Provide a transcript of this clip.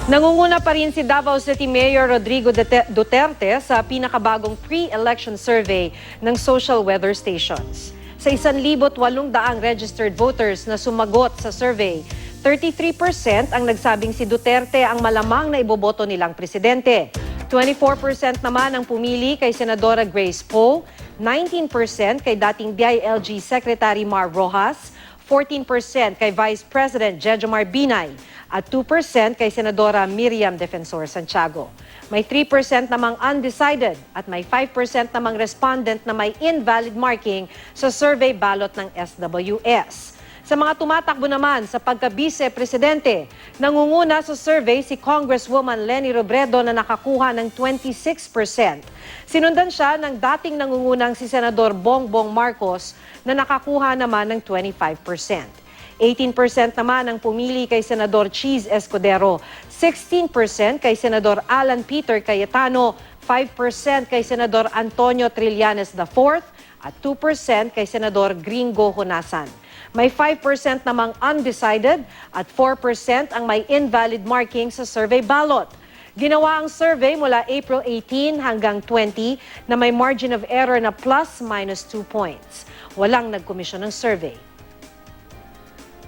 Nangunguna pa rin si Davao City Mayor Rodrigo Duterte sa pinakabagong pre-election survey ng Social Weather Stations. Sa 1,800 registered voters na sumagot sa survey, 33% ang nagsabing si Duterte ang malamang na iboboto nilang presidente. 24% naman ang pumili kay Senadora Grace Poe, 19% kay dating DILG Secretary Mar Rojas, 14% kay Vice President Jejomar Binay at 2% kay Senadora Miriam Defensor Santiago. May 3% namang undecided at may 5% namang respondent na may invalid marking sa survey ballot ng SWS. Sa mga tumatakbo naman sa pagka-vice-presidente, nangunguna sa survey si Congresswoman Leni Robredo na nakakuha ng 26%. Sinundan siya ng dating nangungunang si Senador Bongbong Marcos na nakakuha naman ng 25%. 18% naman ang pumili kay Senador Cheese Escudero, 16% kay Senador Alan Peter Cayetano, 5% kay Senador Antonio Trillanes IV at 2% kay Senador Gringo Honasan. May 5% namang undecided at 4% ang may invalid marking sa survey ballot. Ginawa ang survey mula April 18 hanggang 20 na may margin of error na plus-minus 2 points. Walang nagkomisyon ng survey.